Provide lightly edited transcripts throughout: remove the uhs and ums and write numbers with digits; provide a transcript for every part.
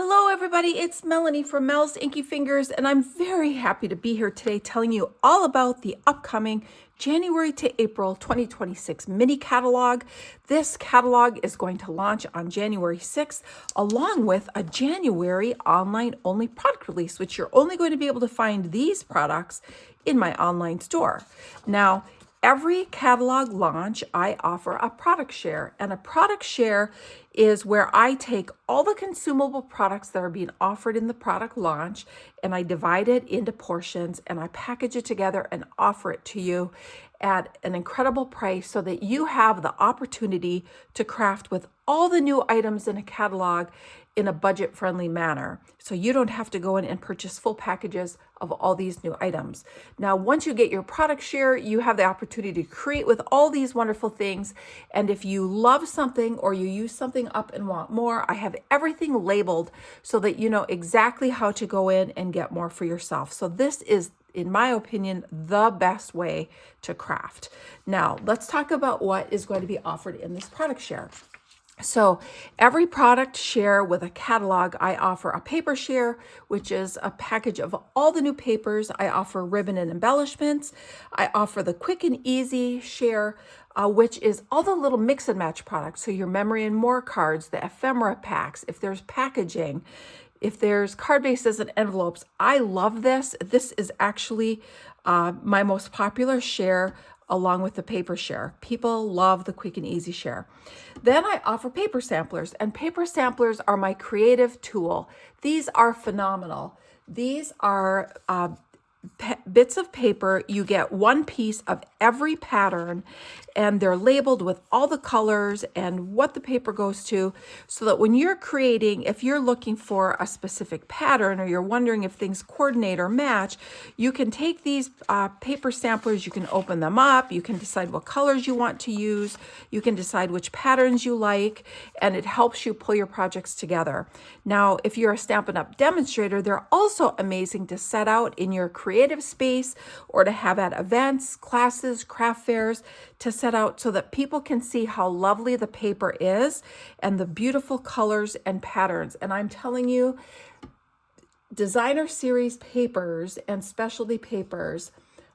Hello everybody, it's Melanie from Mel's Inky Fingers, and I'm very happy to be here today telling you all about the upcoming January to April 2026 mini catalog. This catalog is going to launch on January 6th, along with a January online only product release, which you're only going to be able to find these products in my online store. Now, every catalog launch, I offer a product share, and a product share is where I take all the consumable products that are being offered in the product launch and I divide it into portions and I package it together and offer it to you at an incredible price so that you have the opportunity to craft with all the new items in a catalog in a budget-friendly manner. So you don't have to go in and purchase full packages of all these new items. Now, once you get your product share, you have the opportunity to create with all these wonderful things. And if you love something or you use something up and want more, I have everything labeled so that you know exactly how to go in and get more for yourself. So this is, in my opinion, the best way to craft. Now, let's talk about what is going to be offered in this product share. So every product share with a catalog, I offer a paper share, which is a package of all the new papers. I offer ribbon and embellishments. I offer the quick and easy share, which is all the little mix and match products. So your memory and more cards, the ephemera packs, if there's packaging, if there's card bases and envelopes. I love this. This is actually my most popular share along with the paper share. People love the quick and easy share. Then I offer paper samplers, and paper samplers are my creative tool. These are phenomenal. These are bits of paper. You get one piece of every pattern and they're labeled with all the colors and what the paper goes to, so that when you're creating, if you're looking for a specific pattern or you're wondering if things coordinate or match, you can take these paper samplers, you can open them up, you can decide what colors you want to use, you can decide which patterns you like, and it helps you pull your projects together. Now, if you're a Stampin' Up! Demonstrator, they're also amazing to set out in your creative space or to have at events, classes, craft fairs, to set out so that people can see how lovely the paper is and the beautiful colors and patterns. And I'm telling you, designer series papers and specialty papers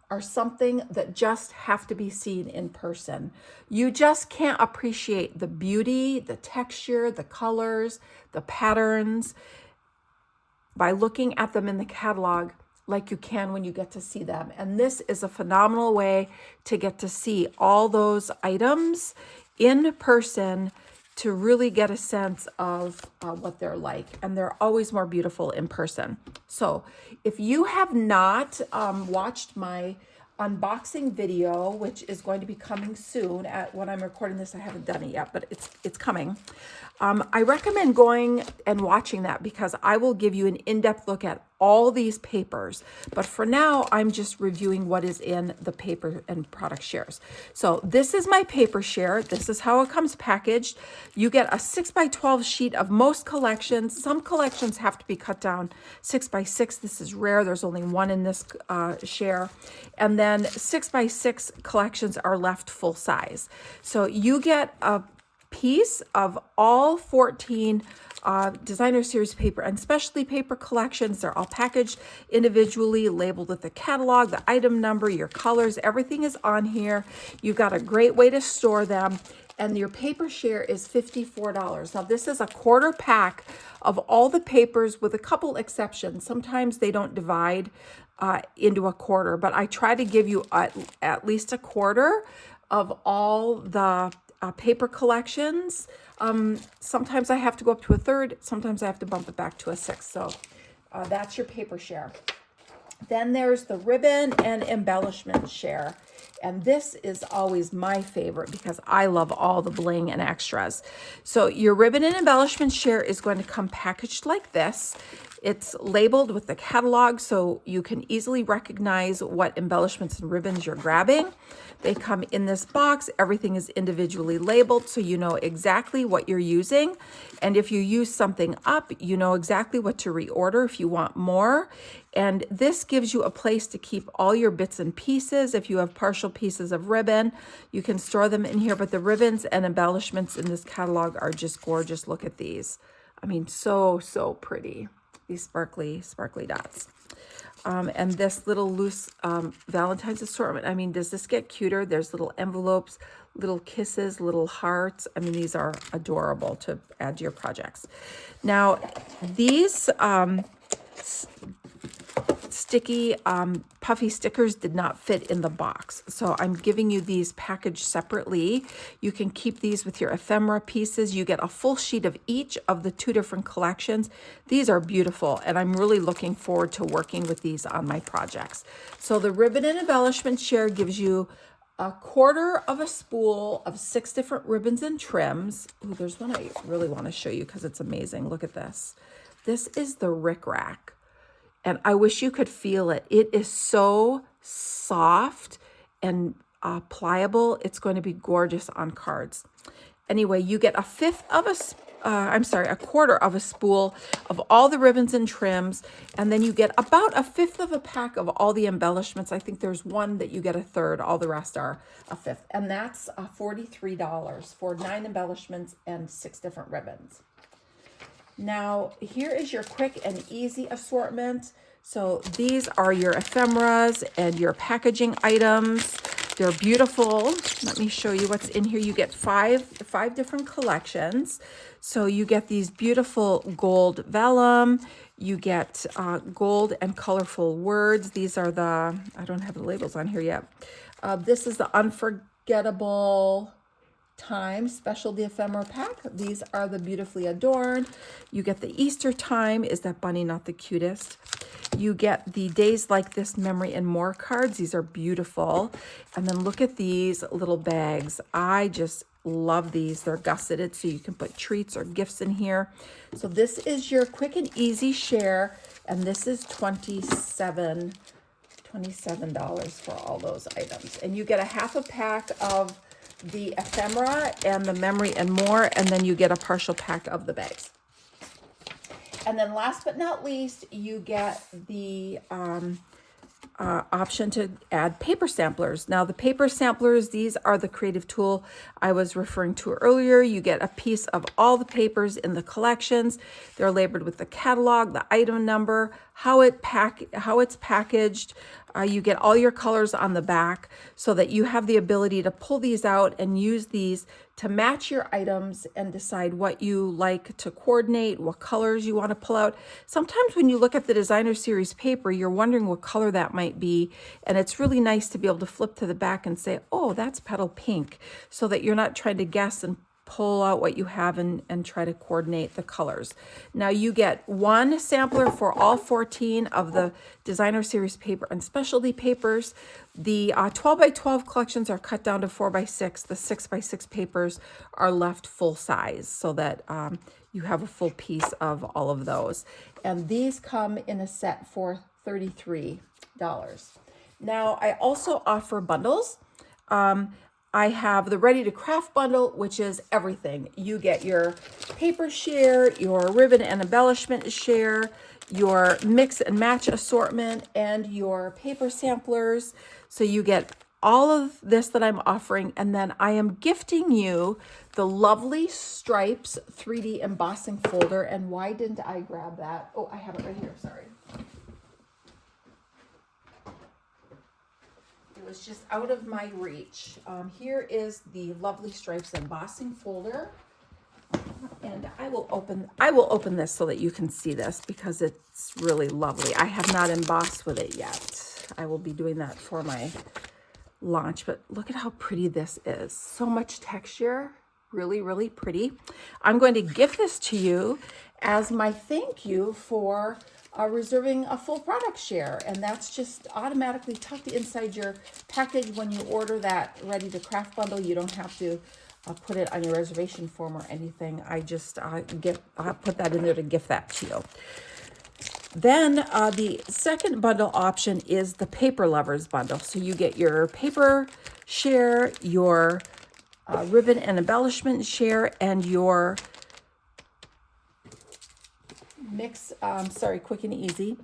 are something that just have to be seen in person. You just can't appreciate the beauty, the texture, the colors, the patterns by looking at them in the catalog like you can when you get to see them. And this is a phenomenal way to get to see all those items in person to really get a sense of what they're like. And they're always more beautiful in person. So if you have not watched my unboxing video, which is going to be coming soon, when I'm recording this, I haven't done it yet, but it's coming. I recommend going and watching that because I will give you an in-depth look at all these papers. But for now, I'm just reviewing what is in the paper and product shares. So this is my paper share. This is how it comes packaged. You get a 6x12 sheet of most collections. Some collections have to be cut down 6x6. This is rare. There's only one in this share. And then 6x6 collections are left full size. So you get a piece of all 14 designer series paper and specialty paper collections. They're all packaged individually, labeled with the catalog, the item number, your colors, everything is on here. You've got a great way to store them, and your paper share is $54. Now, this is a quarter pack of all the papers with a couple exceptions. Sometimes they don't divide into a quarter, but I try to give you at least a quarter of all the paper collections. Sometimes I have to go up to a third. Sometimes I have to bump it back to a sixth. So that's your paper share. Then there's the ribbon and embellishment share. And this is always my favorite because I love all the bling and extras. So your ribbon and embellishment share is going to come packaged like this. It's labeled with the catalog so you can easily recognize what embellishments and ribbons you're grabbing. They come in this box. Everything is individually labeled so you know exactly what you're using. And if you use something up, you know exactly what to reorder if you want more. And this gives you a place to keep all your bits and pieces. If you have partial pieces of ribbon, you can store them in here. But the ribbons and embellishments in this catalog are just gorgeous. Look at these. I mean, so, so pretty. These sparkly, sparkly dots. And this little loose Valentine's assortment. I mean, does this get cuter? There's little envelopes, little kisses, little hearts. I mean, these are adorable to add to your projects. Now, these sticky puffy stickers did not fit in the box, so I'm giving you these packaged separately. You can keep these with your ephemera pieces. You get a full sheet of each of the 2 different collections. These are beautiful, and I'm really looking forward to working with these on my projects. So the ribbon and embellishment share gives you a 1/4 of a spool of 6 different ribbons and trims. Ooh, there's one I really want to show you because it's amazing. Look at this. This is the Rick Rack. And I wish you could feel it. It is so soft and pliable. It's going to be gorgeous on cards. Anyway, you get a 1/4 of a spool of all the ribbons and trims. And then you get about a 1/5 of a pack of all the embellishments. I think there's one that you get a 1/3. All the rest are a 1/5. And that's $43 for 9 embellishments and 6 different ribbons. Now, here is your quick and easy assortment. So these are your ephemeras and your packaging items. They're beautiful. Let me show you what's in here. You get five different collections. So you get these beautiful gold vellum. You get gold and colorful words. These are the, I don't have the labels on here yet. This is the unforgettable time specialty ephemera pack. These are the beautifully adorned. You get the Easter time. Is that bunny not the cutest? You get the days like this memory and more cards. These are beautiful. And then look at these little bags. I just love these. They're gusseted, so you can put treats or gifts in here. So this is your quick and easy share, and this is $27 for all those items. And you get a 1/2 a pack of the ephemera and the memory and more, and then you get a partial pack of the bags. And then last but not least, you get the option to add paper samplers. Now the paper samplers, these are the creative tool I was referring to earlier. You get a piece of all the papers in the collections. They're labeled with the catalog, the item number, how it's packaged. You get all your colors on the back so that you have the ability to pull these out and use these to match your items and decide what you like to coordinate, what colors you want to pull out. Sometimes when you look at the designer series paper, you're wondering what color that might be. And it's really nice to be able to flip to the back and say, oh, that's petal pink, so that you're not trying to guess and pull out what you have and try to coordinate the colors. Now you get 1 sampler for all 14 of the designer series paper and specialty papers. The 12 by 12 collections are cut down to 4 by 6. The 6 by 6 papers are left full size so that you have a full piece of all of those. And these come in a set for $33. Now I also offer bundles. I have the Ready to Craft bundle, which is everything. You get your paper share, your ribbon and embellishment share, your mix and match assortment, and your paper samplers. So you get all of this that I'm offering, and then I am gifting you the lovely Stripes 3D embossing folder. And why didn't I grab that? Oh, I have it right here, sorry. Was just out of my reach. Here is the lovely Stripes embossing folder, and I will open this so that you can see this because it's really lovely. I have not embossed with it yet. I will be doing that for my launch, but look at how pretty this is. So much texture, really, really pretty. I'm going to gift this to you as my thank you for reserving a full product share, and that's just automatically tucked inside your package when you order that Ready to Craft bundle. You don't have to put it on your reservation form or anything. I just put that in there to gift that to you. Then the second bundle option is the Paper Lovers bundle. So you get your paper share, your ribbon and embellishment share, and your mix, quick and easy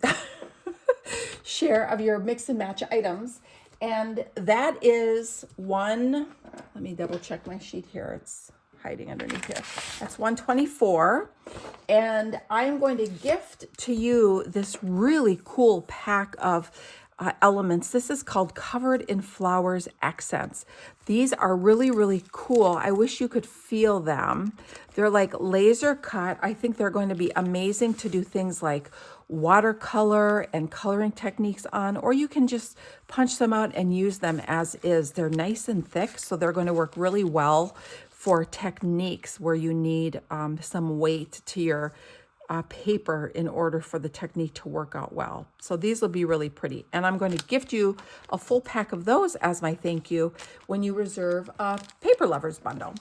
share of your mix and match items. And that is one, let me double check my sheet here. It's hiding underneath here. That's $124. And I'm going to gift to you this really cool pack of elements. This is called Covered in Flowers Accents. These are really, really cool. I wish you could feel them. They're like laser cut. I think they're going to be amazing to do things like watercolor and coloring techniques on, or you can just punch them out and use them as is. They're nice and thick, so they're going to work really well for techniques where you need some weight to your paper in order for the technique to work out well. So these will be really pretty. And I'm going to gift you a full pack of those as my thank you when you reserve a Paper Lovers bundle.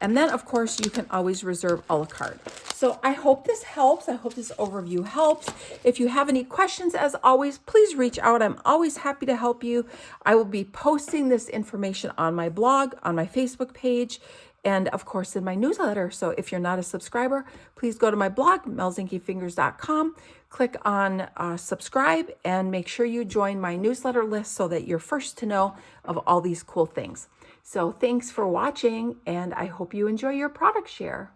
And then, of course, you can always reserve a la carte. So I hope this helps. I hope this overview helps. If you have any questions, as always, please reach out. I'm always happy to help you. I will be posting this information on my blog, on my Facebook page, and of course in my newsletter. So if you're not a subscriber, please go to my blog, melsinkyfingers.com, click on subscribe, and make sure you join my newsletter list so that you're first to know of all these cool things. So thanks for watching, and I hope you enjoy your product share.